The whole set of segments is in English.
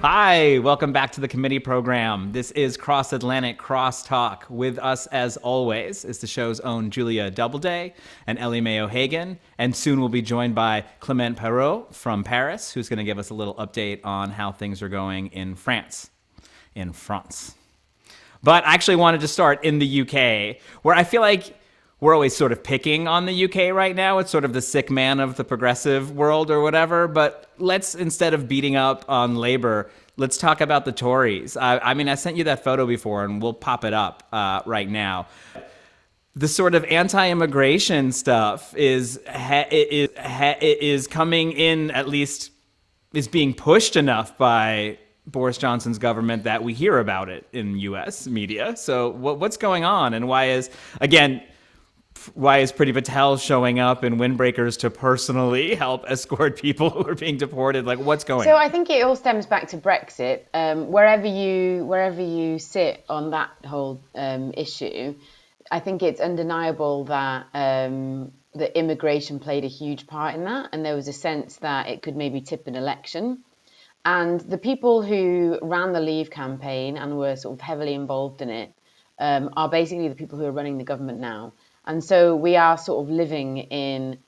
Hi, welcome back to the committee program. This is Cross Atlantic Crosstalk. With us, as always, is the show's own Julia Doubleday and Ellie Mae O'Hagan. And soon we'll be joined by Clément Pairot from Paris, who's going to give us a little update on how things are going in France. In France. But I actually wanted to start in the UK, where I feel like we're always sort of picking on the UK right now. It's sort of the sick man of the progressive world or whatever. But let's, instead of beating up on Labour, let's talk about the Tories. I mean, I sent you that photo before, and we'll pop it up right now. The sort of anti-immigration stuff is coming in, at least is being pushed enough by Boris Johnson's government that we hear about it in U.S. media. So what's going on, and why is Priti Patel showing up in windbreakers to personally help escort people who are being deported? Like, what's going on? So I think it all stems back to Brexit. Wherever you sit on that whole issue, I think it's undeniable that the immigration played a huge part in that, and there was a sense that it could maybe tip an election. And the people who ran the Leave campaign and were sort of heavily involved in it are basically the people who are running the government now. And so we are sort of living in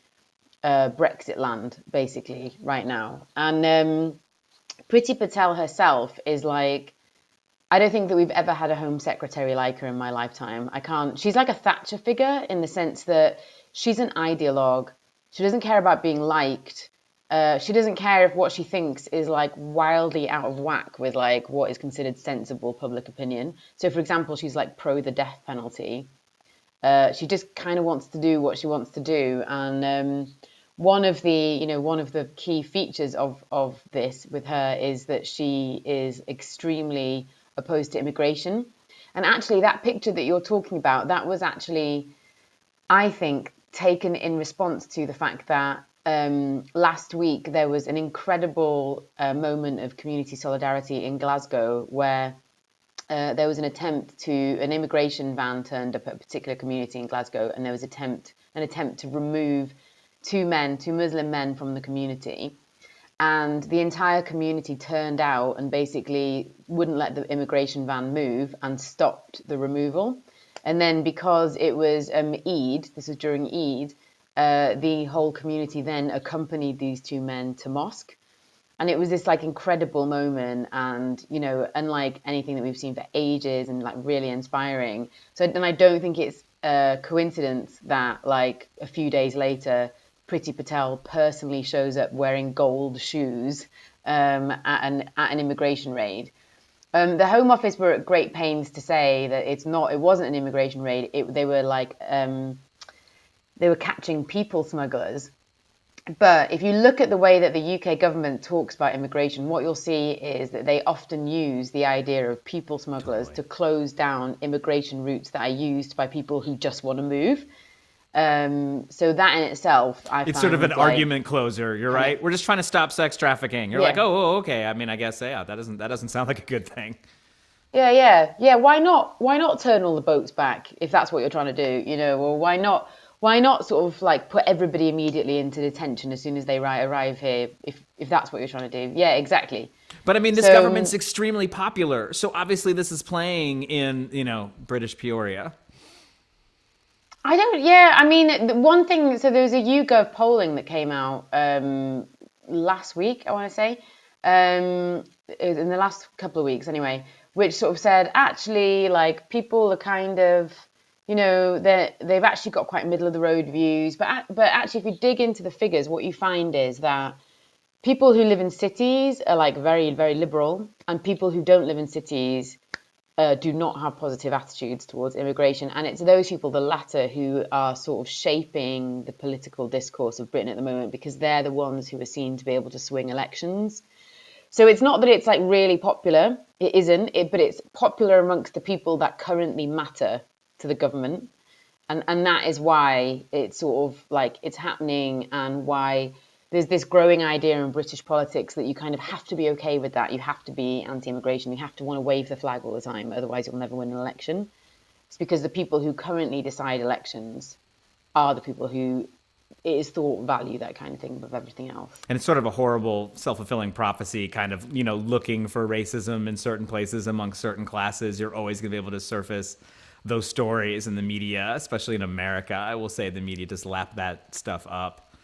Brexit land, basically, right now. And Priti Patel herself is like, I don't think that we've ever had a Home Secretary like her in my lifetime. She's like a Thatcher figure in the sense that she's an ideologue. She doesn't care about being liked. She doesn't care if what she thinks is like wildly out of whack with like what is considered sensible public opinion. So, for example, she's like pro the death penalty. She just kind of wants to do what she wants to do, and one of the key features of this with her is that she is extremely opposed to immigration. And actually, that picture that you're talking about, that was actually, I think, taken in response to the fact that last week there was an incredible moment of community solidarity in Glasgow where there was an immigration van turned up at a particular community in Glasgow, and there was an attempt to remove two Muslim men from the community. And the entire community turned out and basically wouldn't let the immigration van move and stopped the removal. And then because it was Eid, this was during Eid, the whole community then accompanied these two men to mosque. And it was this like incredible moment, and unlike anything that we've seen for ages, and like really inspiring. So then I don't think it's a coincidence that like a few days later, Priti Patel personally shows up wearing gold shoes at an immigration raid. The Home Office were at great pains to say that it wasn't an immigration raid. They were catching people smugglers. But if you look at the way that the UK government talks about immigration, what you'll see is that they often use the idea of people smugglers to close down immigration routes that are used by people who just want to move. So that in itself, It's sort of an argument closer. You're right. We're just trying to stop sex trafficking. You're like, oh, okay. I mean, I guess, yeah, that doesn't sound like a good thing. Yeah. Why not turn all the boats back if that's what you're trying to do? Or why not sort of like put everybody immediately into detention as soon as they arrive here, if that's what you're trying to do? Yeah, exactly. But I mean, this government's extremely popular. So obviously this is playing in, British Peoria. I mean, the one thing, so there was a YouGov polling that came out last week, I want to say, in the last couple of weeks anyway, which sort of said, actually, like, people are kind of, they've actually got quite middle of the road views. But actually, if you dig into the figures, what you find is that people who live in cities are like very, very liberal, and people who don't live in cities do not have positive attitudes towards immigration. And it's those people, the latter, who are sort of shaping the political discourse of Britain at the moment, because they're the ones who are seen to be able to swing elections. So it's not that it's like really popular. It isn't, but it's popular amongst the people that currently matter to the government. And that is why it's sort of like it's happening, and why there's this growing idea in British politics that you kind of have to be okay with that. You have to be anti-immigration. You have to want to wave the flag all the time. Otherwise, you'll never win an election. It's because the people who currently decide elections are the people who it is thought value, that kind of thing, above everything else. And it's sort of a horrible self-fulfilling prophecy, kind of, looking for racism in certain places among certain classes. You're always going to be able to surface those stories in the media, especially in America. I will say the media just lap that stuff up.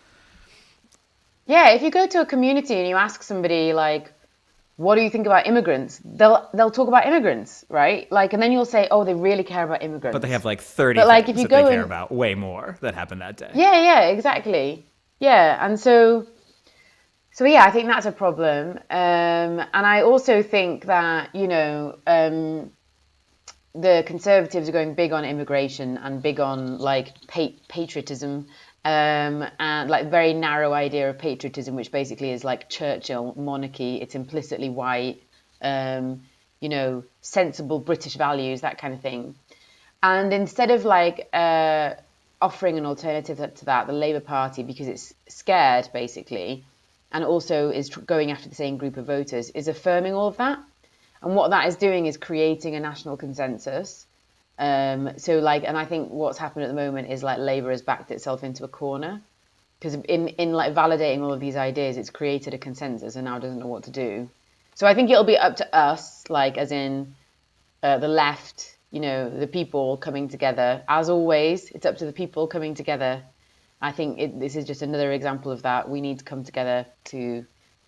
Yeah, if you go to a community and you ask somebody, like, what do you think about immigrants? They'll talk about immigrants, right? Like, and then you'll say, oh, they really care about immigrants. But they have like 30 things that they care about, way more that happened that day. Yeah, exactly. Yeah, and so yeah, I think that's a problem. And I also think that, the Conservatives are going big on immigration and big on like patriotism, and like very narrow idea of patriotism, which basically is like Churchill monarchy. It's implicitly white, sensible British values, that kind of thing. And instead of like offering an alternative to that, the Labour Party, because it's scared basically, and also is going after the same group of voters, is affirming all of that. And what that is doing is creating a national consensus. And I think what's happened at the moment is like Labour has backed itself into a corner, because in like validating all of these ideas, it's created a consensus and now doesn't know what to do. So I think it'll be up to us, like as in the left, the people coming together. As always, it's up to the people coming together. I think this is just another example of that. We need to come together to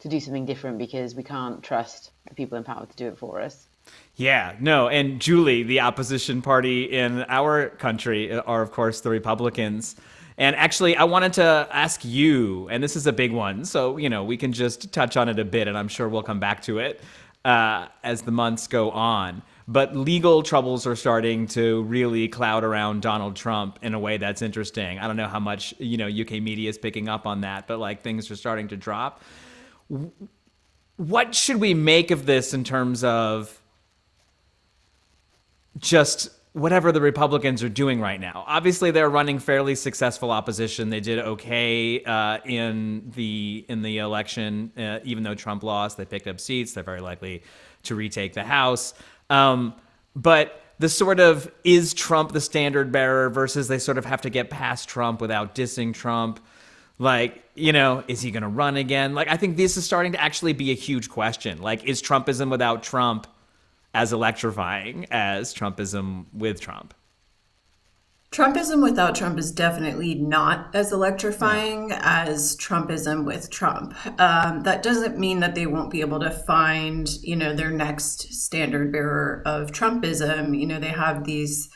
do something different, because we can't trust the people in power to do it for us. Yeah, no. And Julie, the opposition party in our country are, of course, the Republicans. And actually, I wanted to ask you, and this is a big one, so, we can just touch on it a bit, and I'm sure we'll come back to it as the months go on. But legal troubles are starting to really cloud around Donald Trump in a way that's interesting. I don't know how much, UK media is picking up on that, but like things are starting to drop. What should we make of this in terms of just whatever the Republicans are doing right now? Obviously, they're running fairly successful opposition. They did okay in the election, even though Trump lost. They picked up seats. They're very likely to retake the House. But the sort of, is Trump the standard bearer versus they sort of have to get past Trump without dissing Trump? Like, is he going to run again? Like, I think this is starting to actually be a huge question. Like, is Trumpism without Trump as electrifying as Trumpism with Trump? Trumpism without Trump is definitely not as electrifying as Trumpism with Trump. That doesn't mean that they won't be able to find, their next standard bearer of Trumpism. They have these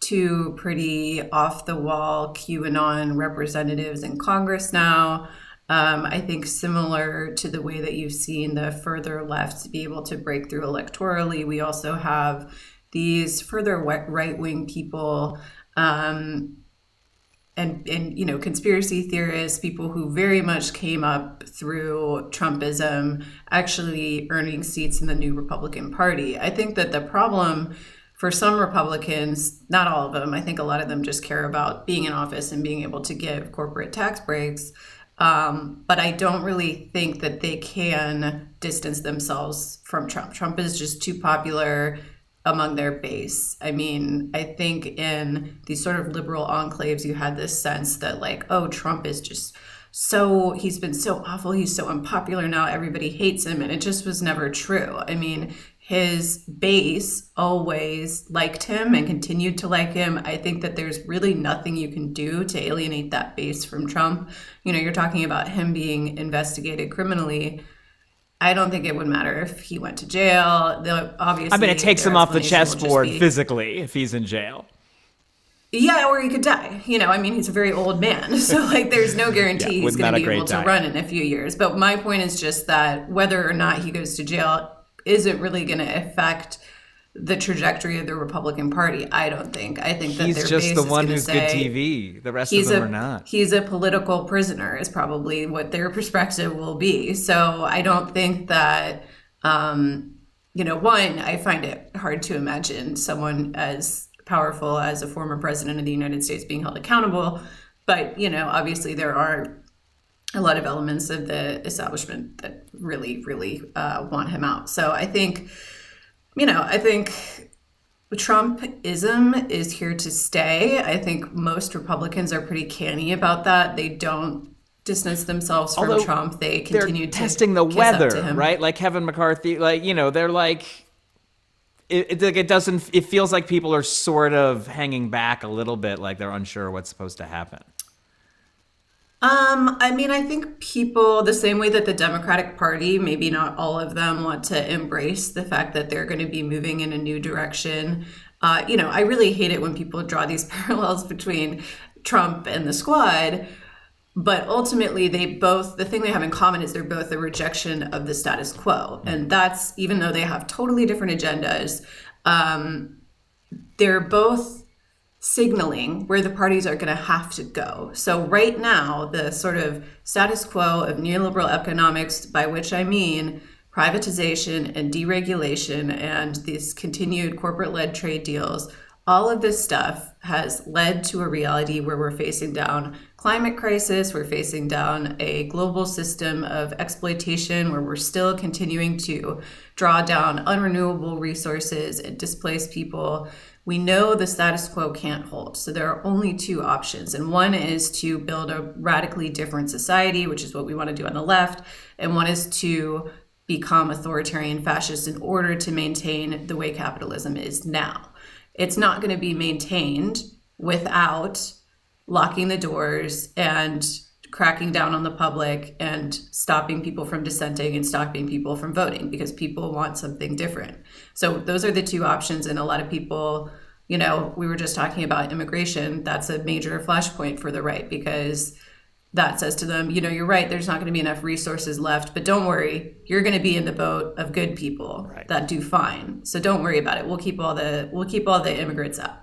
two pretty off-the-wall QAnon representatives in Congress now. I think similar to the way that you've seen the further left be able to break through electorally, we also have these further right-wing people and conspiracy theorists, people who very much came up through Trumpism, actually earning seats in the new Republican Party. I think that the problem for some Republicans, not all of them, I think a lot of them just care about being in office and being able to give corporate tax breaks. But I don't really think that they can distance themselves from Trump. Trump is just too popular among their base. I mean, I think in these sort of liberal enclaves, you had this sense that like, oh, Trump is just he's been so awful. He's so unpopular now. Everybody hates him. And it just was never true. I mean, his base always liked him and continued to like him. I think that there's really nothing you can do to alienate that base from Trump. You're talking about him being investigated criminally. I don't think it would matter if he went to jail. Obviously, I mean, it takes him off the chessboard physically if he's in jail. Yeah, or he could die. He's a very old man. So, like, there's no guarantee he's going to be able to run in a few years. But my point is just that whether or not he goes to jail isn't really going to affect the trajectory of the Republican Party, I don't think. I think that he's just the one who's good TV. The rest of them are not. He's a political prisoner is probably what their perspective will be. So I don't think that, one, I find it hard to imagine someone as powerful as a former president of the United States being held accountable. But, obviously there are a lot of elements of the establishment that really, really want him out. So I think, Trumpism is here to stay. I think most Republicans are pretty canny about that. They don't distance themselves from Trump. They continue testing the weather, right? Like Kevin McCarthy, they're like, it feels like people are sort of hanging back a little bit, like they're unsure what's supposed to happen. I think people, the same way that the Democratic Party, maybe not all of them, want to embrace the fact that they're going to be moving in a new direction. I really hate it when people draw these parallels between Trump and the Squad. But ultimately, the thing they have in common is they're both a rejection of the status quo. And that's, even though they have totally different agendas, they're both signaling where the parties are going to have to go. So right now, the sort of status quo of neoliberal economics, by which I mean privatization and deregulation and these continued corporate-led trade deals, all of this stuff has led to a reality where we're facing down climate crisis, we're facing down a global system of exploitation where we're still continuing to draw down unrenewable resources and displace people. We know the status quo can't hold. So there are only two options. And one is to build a radically different society, which is what we want to do on the left. And one is to become authoritarian fascist in order to maintain the way capitalism is now. It's not going to be maintained without locking the doors and cracking down on the public and stopping people from dissenting and stopping people from voting, because people want something different. So those are the two options. And a lot of people, we were just talking about immigration. That's a major flashpoint for the right, because that says to them, you're right, there's not going to be enough resources left, but don't worry, you're going to be in the boat of good people that do fine. So don't worry about it. We'll keep all the immigrants out.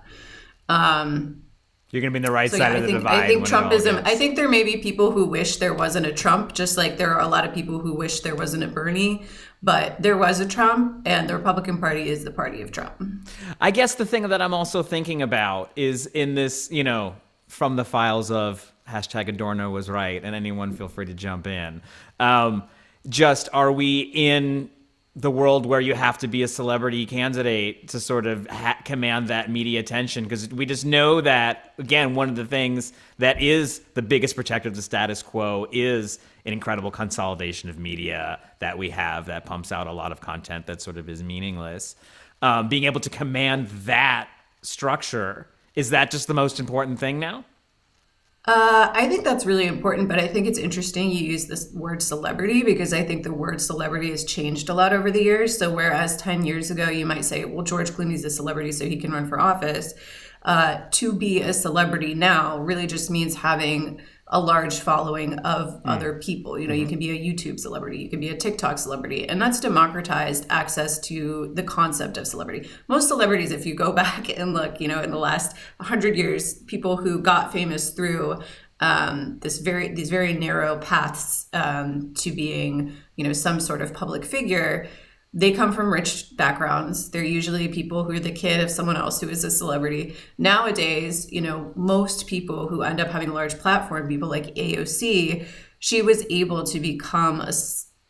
You're going to be in the right side of the divide. I think Trumpism, I think there may be people who wish there wasn't a Trump, just like there are a lot of people who wish there wasn't a Bernie, but there was a Trump, and the Republican Party is the party of Trump. I guess the thing that I'm also thinking about is in this, from the files of #Adorno was right, and anyone feel free to jump in. Just, are we in the world where you have to be a celebrity candidate to sort of command that media attention? Because we just know that, again, one of the things that is the biggest protector of the status quo is an incredible consolidation of media that we have that pumps out a lot of content that sort of is meaningless. Being able to command that structure, is that just the most important thing now? I think that's really important, but I think it's interesting you use this word celebrity, because I think the word celebrity has changed a lot over the years. So whereas 10 years ago, you might say, well, George Clooney's a celebrity, so he can run for office. To be a celebrity now really just means having a large following of other people. You can be a YouTube celebrity, you can be a TikTok celebrity, and that's democratized access to the concept of celebrity. Most celebrities, if you go back and look, in the last 100 years, people who got famous through these very narrow paths to being, some sort of public figure, they come from rich backgrounds. They're usually people who are the kid of someone else who is a celebrity. Nowadays, most people who end up having a large platform, people like AOC, she was able to become a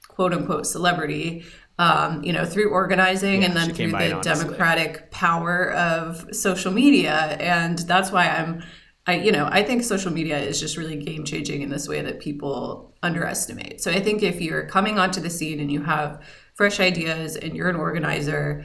quote unquote celebrity, through organizing and then through the democratic power of social media. And that's why I think social media is just really game changing in this way that people underestimate. So I think if you're coming onto the scene and you have fresh ideas and you're an organizer,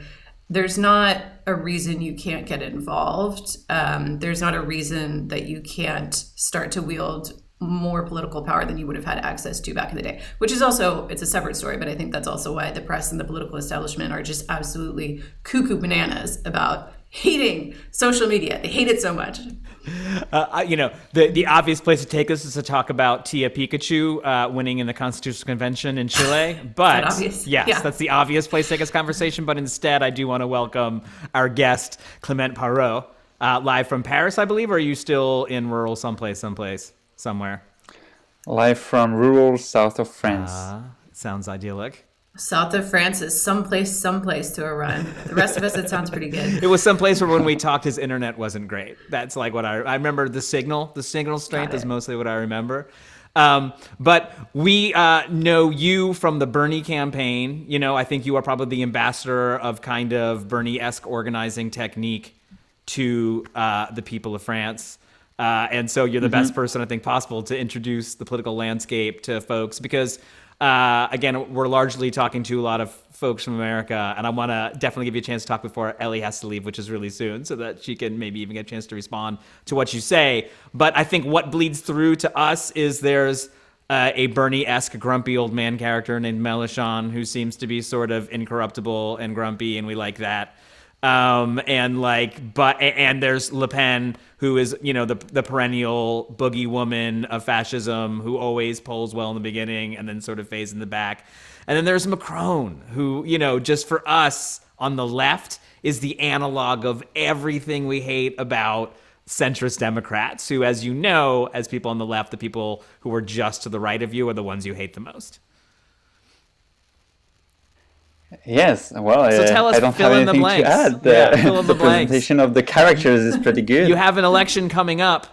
there's not a reason you can't get involved. There's not a reason that you can't start to wield more political power than you would have had access to back in the day, which is also, it's a separate story, but I think that's also why the press and the political establishment are just absolutely cuckoo bananas about hating social media. They hate it so much. The obvious place to take us is to talk about Tia Pikachu winning in the Constitutional Convention in Chile. But yes, that's the obvious place to take this conversation. But instead, I do want to welcome our guest, Clément Pairot, live from Paris, I believe. Or are you still in rural somewhere? Live from rural south of France. Sounds idyllic. South of France is someplace to a run. The rest of us, it sounds pretty good. It was someplace where when we talked, his internet wasn't great. That's like what I remember. The signal strength is mostly what I remember. But we know you from the Bernie campaign. You know, I think you are probably the ambassador of kind of Bernie-esque organizing technique to the people of France. And so you're the best person, I think, possible to introduce the political landscape to folks because, again, we're largely talking to a lot of folks from America, and I want to definitely give you a chance to talk before Ellie has to leave, which is really soon, so that she can maybe even get a chance to respond to what you say. But I think what bleeds through to us is there's a Bernie-esque grumpy old man character named Mélenchon who seems to be sort of incorruptible and grumpy, and we like that. And there's Le Pen, who is, you know, the perennial boogie woman of fascism who always polls well in the beginning and then sort of fades in the back. And then there's Macron, who, you know, just for us on the left is the analog of everything we hate about centrist Democrats, who, as you know, as people on the left, the people who are just to the right of you are the ones you hate the most. Yes, well, So tell us, I don't fill have in the anything blanks. to add. Yeah, fill in the The blanks. presentation of the characters is pretty good. You have an election coming up.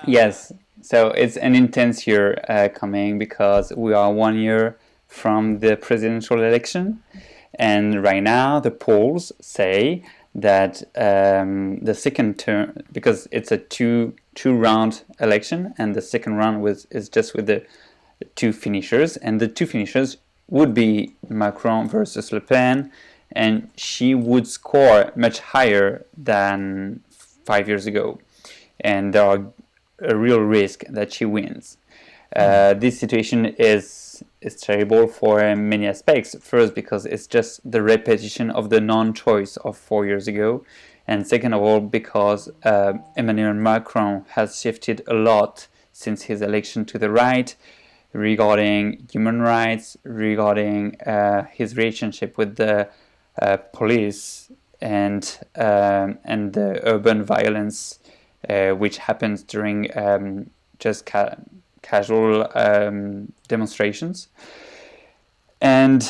Yes, so it's an intense year coming because we are 1 year from the presidential election, and right now the polls say that the second term, because it's a two round election, and the second round is just with the two finishers, and the two finishers would be Macron versus Le Pen, and she would score much higher than 5 years ago, and there are a real risk that she wins. This situation is terrible for many aspects. First, because it's just the repetition of the non-choice of 4 years ago, and second of all, because Emmanuel Macron has shifted a lot since his election to the right, regarding human rights, regarding his relationship with the police and the urban violence, which happens during just casual demonstrations. And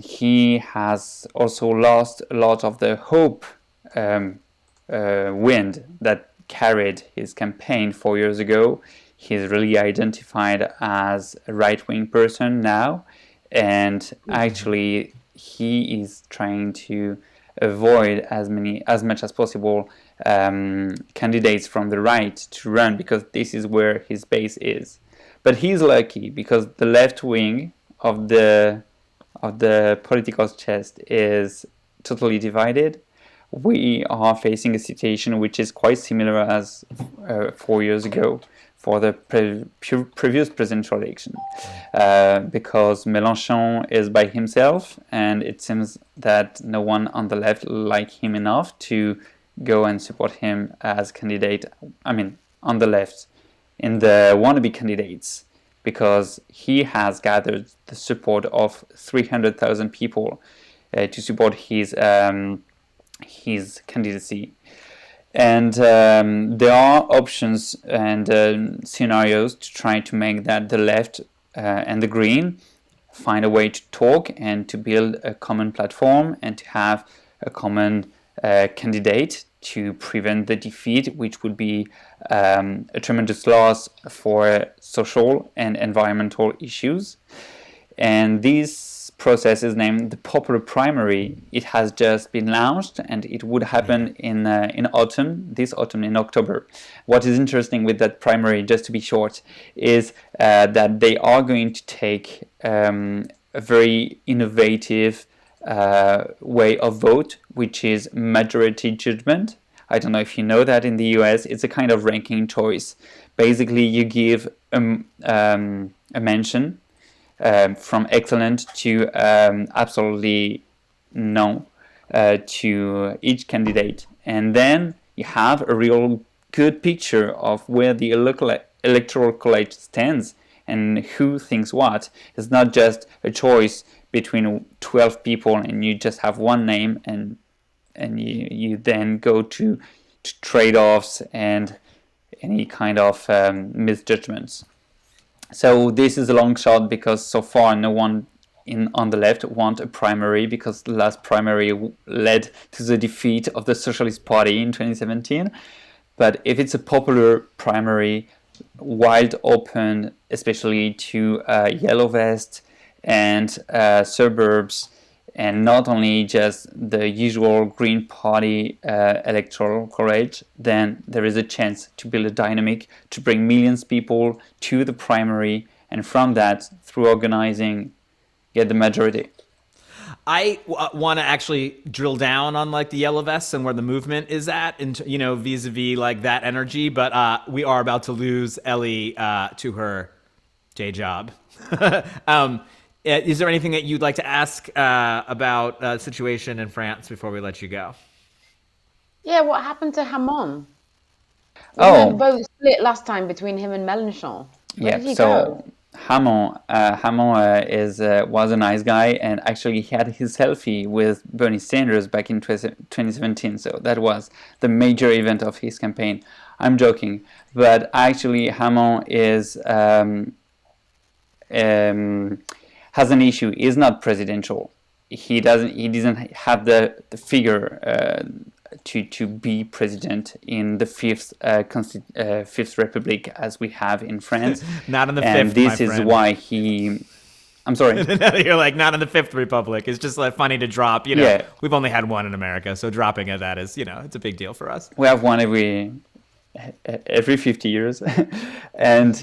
he has also lost a lot of the hope wind that carried his campaign 4 years ago. He's really identified as a right-wing person now, and actually he is trying to avoid as much as possible candidates from the right to run, because this is where his base is. But he's lucky because the left wing of the political chest is totally divided. We are facing a situation which is quite similar as 4 years ago for the previous presidential election, because Mélenchon is by himself, and it seems that no one on the left like him enough to go and support him as candidate. I mean, on the left, in the wannabe candidates, because he has gathered the support of 300,000 people to support his candidacy. And there are options and scenarios to try to make that the left and the Green find a way to talk and to build a common platform and to have a common candidate to prevent the defeat, which would be a tremendous loss for social and environmental issues. And this process is named the popular primary. It has just been launched, and it would happen in autumn, this autumn in October. What is interesting with that primary, just to be short, is that they are going to take a very innovative way of vote, which is majority judgment. I don't know if you know that in the US, it's a kind of ranking choice. Basically, you give a mention from excellent to absolutely no to each candidate, and then you have a real good picture of where the local electoral college stands and who thinks what. It's not just a choice between 12 people and you just have one name, and you then go to trade-offs and any kind of misjudgments. So this is a long shot, because so far no one on the left want a primary, because the last primary led to the defeat of the Socialist Party in 2017. But if it's a popular primary, wide open, especially to yellow vest and suburbs, and not only just the usual Green Party electoral college, then there is a chance to build a dynamic, to bring millions of people to the primary, and from that, through organizing, get the majority. I want to actually drill down on like the yellow vests and where the movement is at, and vis-a-vis like that energy. But we are about to lose Ellie to her day job. Is there anything that you'd like to ask about the situation in France before we let you go? Yeah, what happened to Hamon? Oh, The vote split last time between him and Mélenchon. Where did he so go? Hamon was a nice guy, and actually he had his selfie with Bernie Sanders back in 2017. So that was the major event of his campaign. I'm joking, but actually Hamon has an issue. He's not presidential. He doesn't have the figure to be president in the fifth republic as we have in France. Not in the and fifth, this my is friend. why he. I'm sorry. You're like, not in the Fifth Republic. It's just like funny to drop. Yeah. We've only had one in America, so dropping of that is, it's a big deal for us. We have one every 50 years, and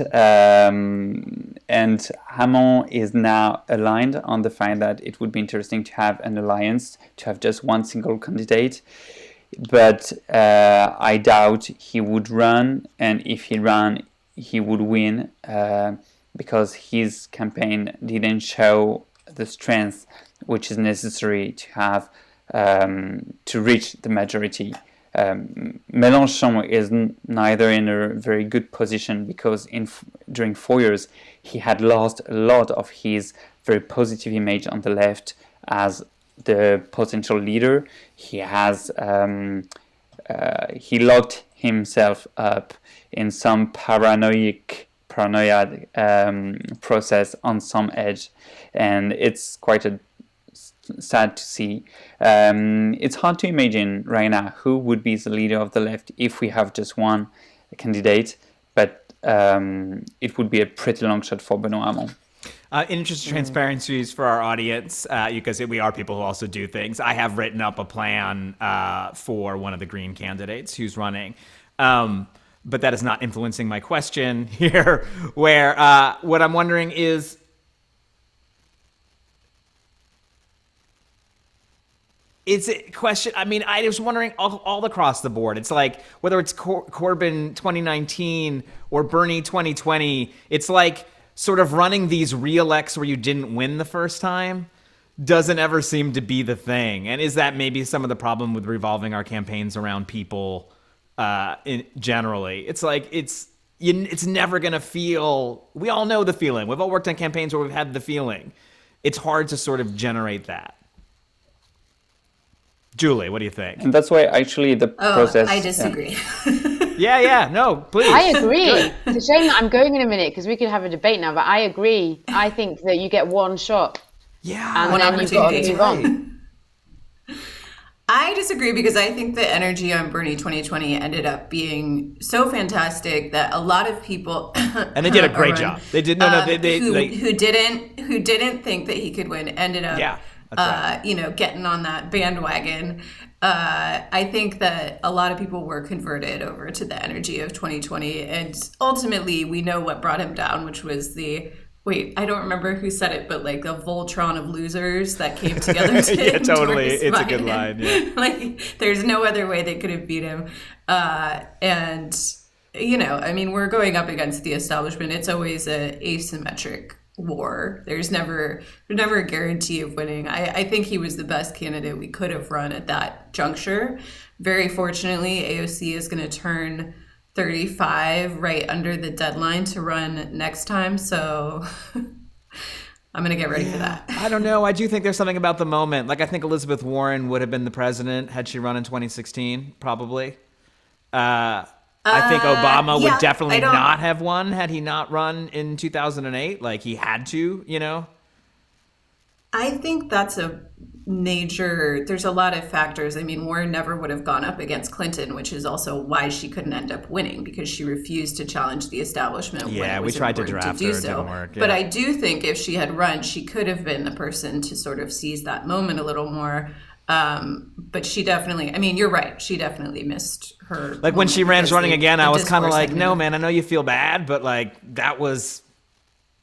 Hamon is now aligned on the fact that it would be interesting to have an alliance, to have just one single candidate. But I doubt he would run, and if he ran, he would win because his campaign didn't show the strength which is necessary to have to reach the majority. Mélenchon is neither in a very good position because during 4 years he had lost a lot of his very positive image on the left as the potential leader. He has he locked himself up in some paranoia process on some edge, and it's quite sad to see. It's hard to imagine right now who would be the leader of the left if we have just one candidate, but it would be a pretty long shot for Benoît Hamon. In interest of transparencies for our audience, because we are people who also do things, I have written up a plan for one of the Green candidates who's running. But that is not influencing my question here, where what I'm wondering is, it's a question. I mean, I was wondering all across the board. It's like whether it's Corbyn 2019 or Bernie 2020, it's like sort of running these re-elects where you didn't win the first time doesn't ever seem to be the thing. And is that maybe some of the problem with revolving our campaigns around people generally? It's like it's never going to feel. We all know the feeling. We've all worked on campaigns where we've had the feeling. It's hard to sort of generate that. Julie, what do you think? And that's why actually the process... I disagree. Yeah, no, please. I agree. It's a shame that I'm going in a minute because we could have a debate now, but I agree. I think that you get one shot. Yeah. And then you've got to move on. I disagree because I think the energy on Bernie 2020 ended up being so fantastic that a lot of people and they did a great job. They did who didn't think that he could win ended up getting on that bandwagon. I think that a lot of people were converted over to the energy of 2020, and ultimately we know what brought him down, which was I don't remember who said it, but like the Voltron of losers that came together to yeah, totally. endorse It's Biden. a good line. Yeah. Like, there's no other way they could have beat him. And we're going up against the establishment. It's always a asymmetric war. There's never a guarantee of winning. I think he was the best candidate we could have run at that juncture. Very fortunately, AOC is going to turn 35 right under the deadline to run next time, so I'm going to get ready for that. I don't know. I do think there's something about the moment. Like, I think Elizabeth Warren would have been the president had she run in 2016, probably. I think Obama would definitely not have won had he not run in 2008. Like, he had to, I think that's a there's a lot of factors. I mean, Warren never would have gone up against Clinton, which is also why she couldn't end up winning, because she refused to challenge the establishment. Yeah, when it we was tried to important draft do her, it so. didn't work. Yeah. But I do think if she had run, she could have been the person to sort of seize that moment a little more. But she definitely, I mean, you're right. She definitely missed her. Like when she ran running again, I was kind of like, no, moved. man, I know you feel bad, but like that was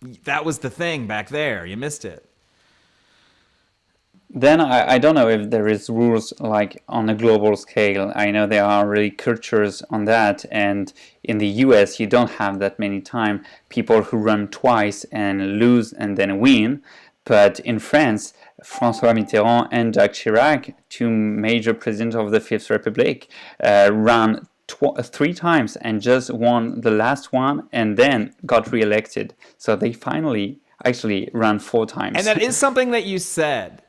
the thing back there. You missed it. Then I don't know if there is rules like on a global scale. I know there are really cultures on that, and in the US you don't have that many time people who run twice and lose and then win. But in France, François Mitterrand and Jacques Chirac, two major presidents of the Fifth Republic, ran 3 times and just won the last one and then got re-elected. So they finally actually ran 4 times. And that is something that you said.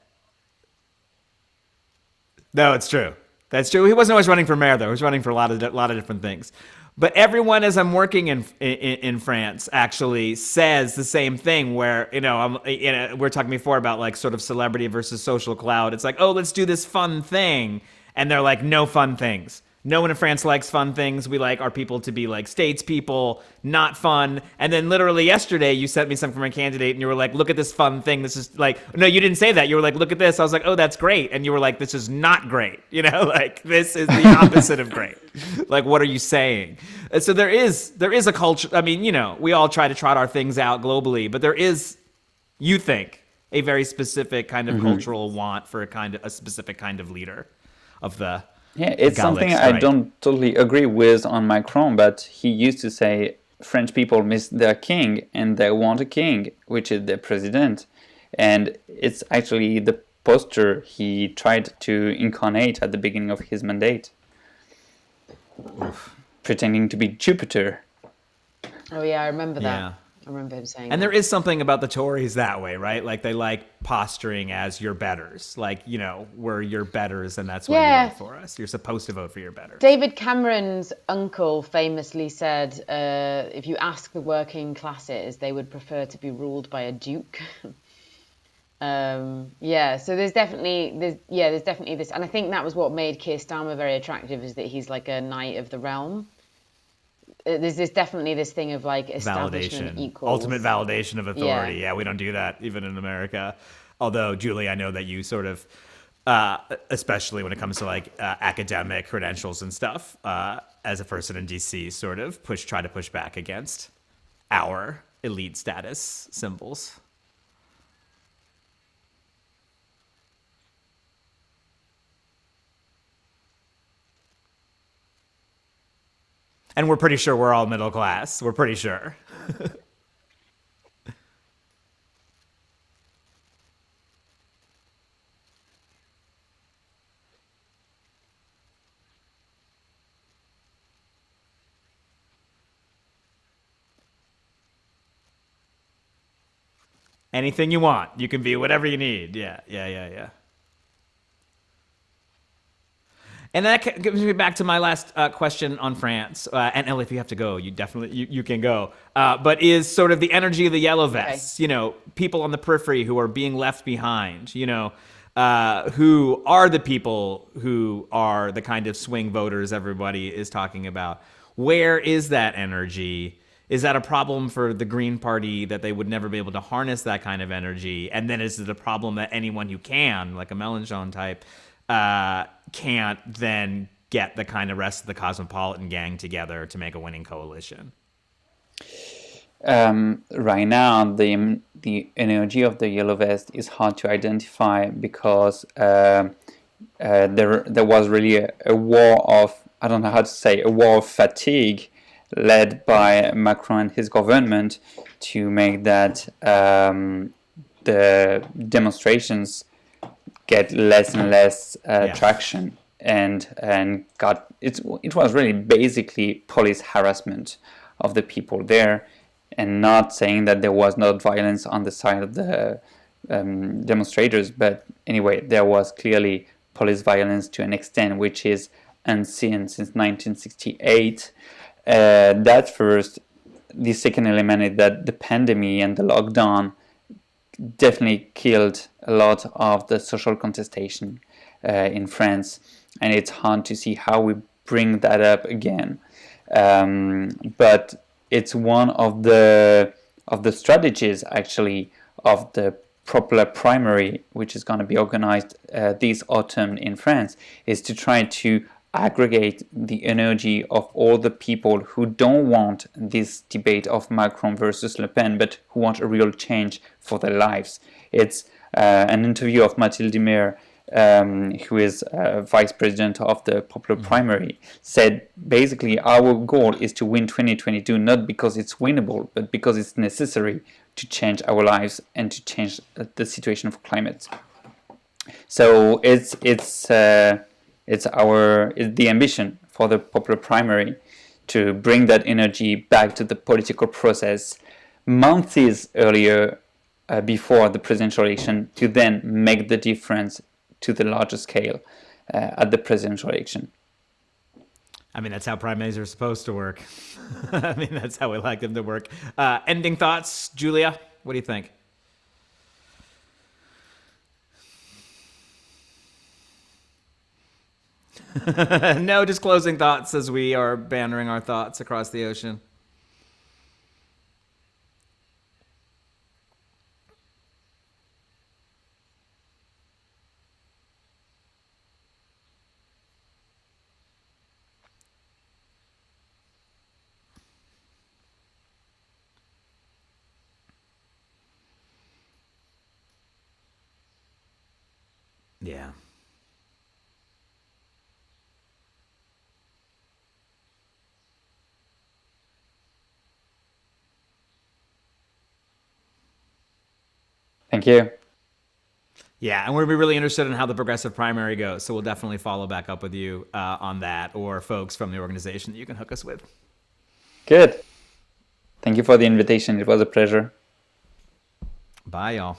No, it's true. That's true. He wasn't always running for mayor, though. He was running for a lot of different things. But everyone, as I'm working in France, actually says the same thing. Where we're talking before about like sort of celebrity versus social clout. It's like, oh, let's do this fun thing, and they're like, no fun things. No one in France likes fun things. We like our people to be like statespeople, not fun. And then literally yesterday, you sent me something from a candidate and you were like, look at this fun thing. This is like, no, you didn't say that. You were like, look at this. I was like, oh, that's great. And you were like, this is not great. Like this is the opposite of great. Like, what are you saying? And so there is a culture. I mean, we all try to trot our things out globally, but there is, you think, a very specific kind of cultural want for a specific kind of leader of the... Yeah, it's something I don't totally agree with on Macron, but he used to say French people miss their king and they want a king, which is their president. And it's actually the posture he tried to incarnate at the beginning of his mandate. Pretending to be Jupiter. Oh yeah, I remember that. Yeah. I remember him saying And that. there is something about the Tories that way, right? Like they like posturing as your betters. Like, we're your betters and that's why you vote for us. You're supposed to vote for your betters. David Cameron's uncle famously said, if you ask the working classes, they would prefer to be ruled by a duke. So there's definitely this, and I think that was what made Keir Starmer very attractive, is that he's like a knight of the realm. There's definitely this thing of like establishment equals ultimate validation of authority. Yeah, we don't do that even in America. Although, Julie, I know that you sort of, especially when it comes to like academic credentials and stuff, as a person in DC, sort of try to push back against our elite status symbols. And we're pretty sure we're all middle class. We're pretty sure. Anything you want. You can be whatever you need. Yeah. And that gives me back to my last question on France. And Ellie, if you have to go, you definitely you can go. But is sort of the energy of the yellow vests, people on the periphery who are being left behind, who are the people who are the kind of swing voters everybody is talking about. Where is that energy? Is that a problem for the Green Party that they would never be able to harness that kind of energy? And then is it a problem that anyone who can, like a Mélenchon type, can't then get the kind of rest of the cosmopolitan gang together to make a winning coalition? Right now, the energy of the yellow vest is hard to identify because there was really a war of, I don't know how to say, a war of fatigue led by Macron and his government to make that the demonstrations get less and less traction, and it was really basically police harassment of the people there, and not saying that there was not violence on the side of the demonstrators, but anyway, there was clearly police violence to an extent which is unseen since 1968. That first. The second element is that the pandemic and the lockdown definitely killed a lot of the social contestation in France, and it's hard to see how we bring that up again. But it's one of the strategies actually of the popular primary, which is going to be organized this autumn in France, is to try to aggregate the energy of all the people who don't want this debate of Macron versus Le Pen, but who want a real change for their lives. It's an interview of Mathilde Maire, who is vice president of the popular primary, said basically our goal is to win 2022, not because it's winnable, but because it's necessary to change our lives and to change the situation of climate. So it's the ambition for the popular primary to bring that energy back to the political process months earlier, before the presidential election, to then make the difference to the larger scale at the presidential election. I mean, that's how primaries are supposed to work. I mean, that's how we like them to work. Ending thoughts, Julia? What do you think? No, just closing thoughts as we are bantering our thoughts across the ocean. Yeah. Thank you. Yeah, and we're really interested in how the progressive primary goes, so we'll definitely follow back up with you on that, or folks from the organization that you can hook us with. Good. Thank you for the invitation. It was a pleasure. Bye, y'all.